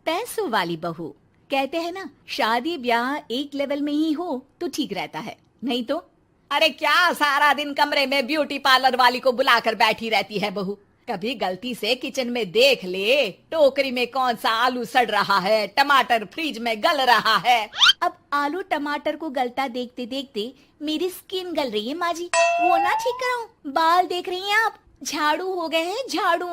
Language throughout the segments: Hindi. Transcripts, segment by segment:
पैसों वाली बहू। कहते हैं ना, शादी ब्याह एक लेवल में ही हो तो ठीक रहता है, नहीं तो अरे क्या सारा दिन कमरे में ब्यूटी पार्लर वाली को बुलाकर बैठी रहती है बहू। कभी गलती से किचन में देख ले टोकरी में कौन सा आलू सड़ रहा है, टमाटर फ्रिज में गल रहा है। अब आलू टमाटर को गलता देखते देखते मेरी स्किन गल रही है माँ जी, वो ना ठीक कराऊं। बाल देख रही हैं आप, झाड़ू हो गए हैं झाड़ू।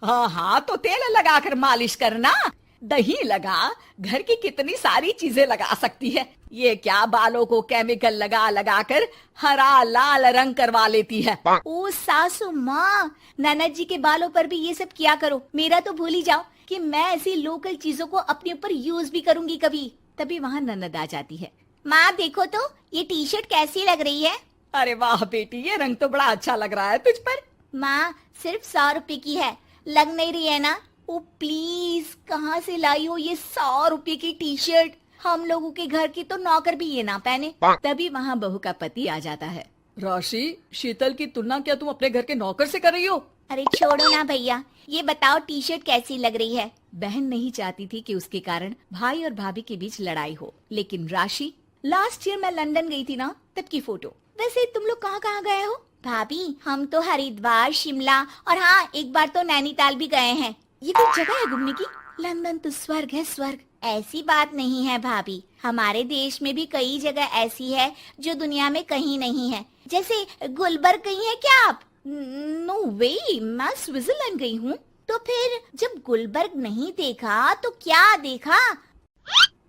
हाँ हाँ, तो तेल लगाकर मालिश करना, दही लगा, घर की कितनी सारी चीजें लगा सकती है। ये क्या बालों को केमिकल लगा लगा कर हरा लाल रंग करवा लेती है। ओ सासू माँ, ननद जी के बालों पर भी ये सब किया करो। मेरा तो भूल ही जाओ कि मैं ऐसी लोकल चीजों को अपने ऊपर यूज भी करूंगी कभी। तभी वहाँ ननद आ जाती है। माँ देखो तो ये टी शर्ट कैसी लग रही है। अरे वाह बेटी, ये रंग तो बड़ा अच्छा लग रहा है तुझ पर। माँ सिर्फ 100 रुपए की है, लग नहीं रही है ना। ओ प्लीज, कहाँ से लाई हो ये 100 रुपए की टी शर्ट। हम लोगों के घर की तो नौकर भी ये ना पहने। तभी वहाँ बहू का पति आ जाता है। राशि, शीतल की तुलना क्या तुम अपने घर के नौकर से कर रही हो? अरे छोड़ो ना भैया, ये बताओ टी शर्ट कैसी लग रही है। बहन नहीं चाहती थी कि उसके कारण भाई और भाभी के बीच लड़ाई हो, लेकिन राशि, लास्ट ईयर मैं लंदन गई थी ना, तब की फोटो। वैसे तुम लोग कहाँ कहाँ गए हो? भाभी हम तो हरिद्वार, शिमला और हाँ एक बार तो नैनीताल भी गए हैं। ये कोई जगह है घूमने की? लंदन तो स्वर्ग है, स्वर्ग। ऐसी बात नहीं है भाभी, हमारे देश में भी कई जगह ऐसी है जो दुनिया में कहीं नहीं है। जैसे गुलबर्ग गई हैं क्या आप? नो वे, मैं स्विट्जरलैंड गई हूँ। तो फिर जब गुलबर्ग नहीं देखा तो क्या देखा?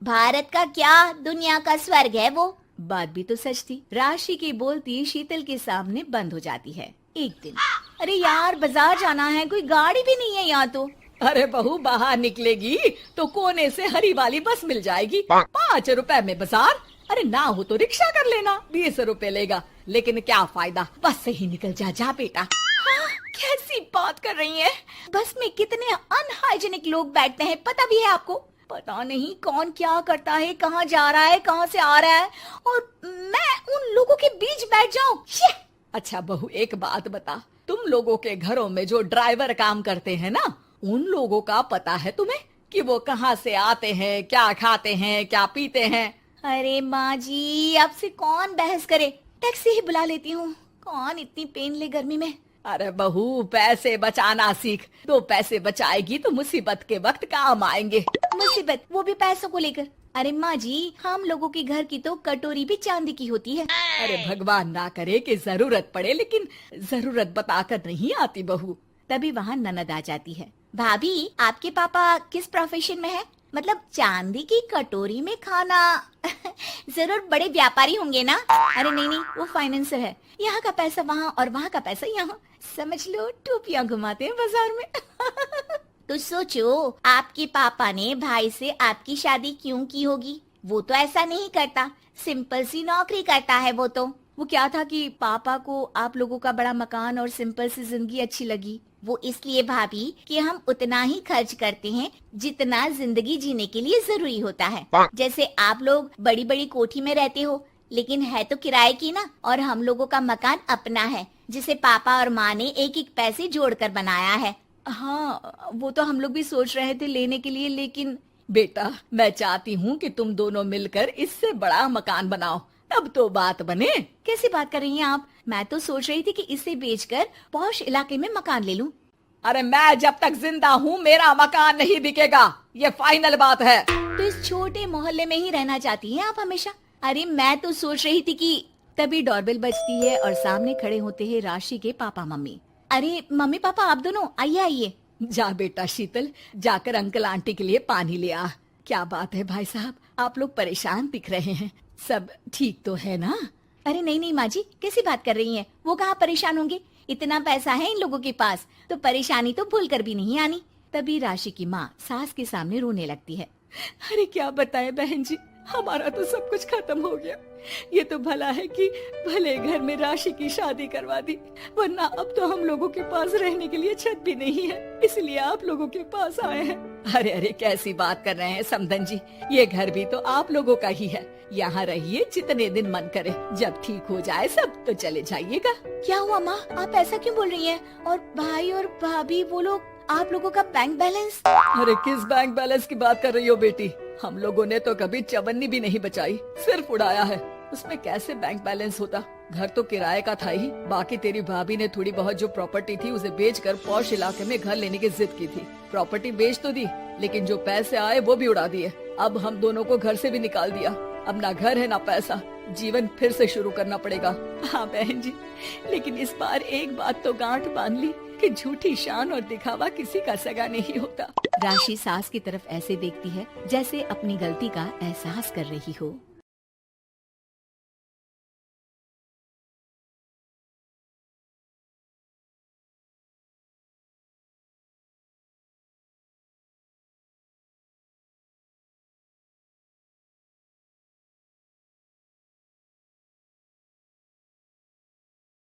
भारत का क्या, दुनिया का स्वर्ग है वो। बात भी तो सच थी। राशि की बोलती शीतल के सामने बंद हो जाती है। एक दिन, अरे यार बाजार जाना है, कोई गाड़ी भी नहीं है यहाँ तो। अरे बहू, बाहर निकलेगी तो कोने से हरी वाली बस मिल जाएगी। 5 रुपए में बाजार। अरे ना हो तो रिक्शा कर लेना, 20 रुपए लेगा। लेकिन क्या फायदा, बस से ही निकल जा बेटा। हाँ, कैसी बात कर रही है? बस में कितने अनहाइजीनिक लोग बैठते हैं, पता भी है आपको? पता नहीं कौन क्या करता है, कहाँ जा रहा है, कहाँ से आ रहा है, और मैं उन लोगों के बीच बैठ जाऊं। अच्छा बहू, एक बात बता, तुम लोगों के घरों में जो ड्राइवर काम करते हैं ना, उन लोगों का पता है तुम्हें कि वो कहाँ से आते हैं, क्या खाते हैं, क्या पीते हैं? अरे माँ जी, आपसे कौन बहस करे, टैक्सी ही बुला लेती हूँ। कौन इतनी पेन ले गर्मी में। अरे बहू, पैसे बचाना सीख, तो पैसे बचाएगी तो मुसीबत के वक्त काम आएंगे। मुसीबत, वो भी पैसों को लेकर? अरे माँ जी, हम लोगों के घर की तो कटोरी भी चांदी की होती है। अरे भगवान ना करे कि जरूरत पड़े, लेकिन जरूरत बताकर नहीं आती बहू। तभी वहाँ ननद आ जाती है। भाभी, आपके पापा किस प्रोफेशन में है? मतलब चांदी की कटोरी में खाना। जरूर बड़े व्यापारी होंगे ना? अरे नहीं नहीं, वो फाइनेंसर है। यहाँ का पैसा वहाँ और वहाँ का पैसा यहाँ, समझ लो टोपियाँ घुमाते हैं बाजार में। तो सोचो, आपके पापा ने भाई से आपकी शादी क्यों की होगी? वो तो ऐसा नहीं करता, सिंपल सी नौकरी करता है वो तो। वो क्या था कि पापा को आप लोगों का बड़ा मकान और सिंपल सी जिंदगी अच्छी लगी। वो इसलिए भाभी कि हम उतना ही खर्च करते हैं जितना जिंदगी जीने के लिए जरूरी होता है। जैसे आप लोग बड़ी बड़ी कोठी में रहते हो, लेकिन है तो किराए की ना, और हम लोगों का मकान अपना है, जिसे पापा और माँ ने एक एक पैसे जोड़कर बनाया है। हाँ, वो तो हम लोग भी सोच रहे थे लेने के लिए, लेकिन बेटा मैं चाहती हूँ कि तुम दोनों मिलकर इससे बड़ा मकान बनाओ, तब तो बात बने। कैसी बात कर रही हैं आप? मैं तो सोच रही थी कि इसे बेचकर पॉश इलाके में मकान ले लूं। अरे मैं जब तक जिंदा हूँ मेरा मकान नहीं बिकेगा, ये फाइनल बात है। तो इस छोटे मोहल्ले में ही रहना चाहती हैं आप हमेशा? अरे मैं तो सोच रही थी कि। तभी डोरबेल बजती है और सामने खड़े होते हैं राशि के पापा मम्मी। अरे मम्मी पापा, आप दोनों आइए आइए। जा बेटा शीतल, जाकर अंकल आंटी के लिए पानी ले आ। क्या बात है भाई साहब, आप लोग परेशान दिख रहे हैं, सब ठीक तो है ना? अरे नहीं नहीं माँ जी, कैसी बात कर रही हैं? वो कहाँ परेशान होंगे, इतना पैसा है इन लोगों के पास, तो परेशानी तो भूल कर भी नहीं आनी। तभी राशि की माँ सास के सामने रोने लगती है। अरे क्या बताएं बहन जी, हमारा तो सब कुछ खत्म हो गया। ये तो भला है कि भले घर में राशि की शादी करवा दी, वरना अब तो हम लोगों के पास रहने के लिए छत भी नहीं है, इसलिए आप लोगों के पास आए हैं। अरे अरे कैसी बात कर रहे हैं समधन जी, ये घर भी तो आप लोगों का ही है, यहाँ रहिए जितने दिन मन करे, जब ठीक हो जाए सब तो चले जाइएगा। क्या हुआ माँ, आप ऐसा क्यों बोल रही हैं? और भाई और भाभी वो लोग आप लोगों का बैंक बैलेंस? अरे किस बैंक बैलेंस की बात कर रही हो बेटी? हम लोगों ने तो कभी चवन्नी भी नहीं बचाई, सिर्फ उड़ाया है। उसमें कैसे बैंक बैलेंस होता? घर तो किराए का था ही। बाकी तेरी भाभी ने थोड़ी बहुत जो प्रॉपर्टी थी उसे बेचकर पॉश इलाके में घर लेने की जिद की थी। प्रॉपर्टी बेच तो दी, लेकिन जो पैसे आए वो भी उड़ा दिए। अब हम दोनों को घर से भी निकाल दिया। अब ना घर है ना पैसा, जीवन फिर से शुरू करना पड़ेगा। हाँ बहन जी, लेकिन इस बार एक बात तो गांठ बांध ली कि झूठी शान और दिखावा किसी का सगा नहीं होता। राशि सास की तरफ ऐसे देखती है जैसे अपनी गलती का एहसास कर रही हो।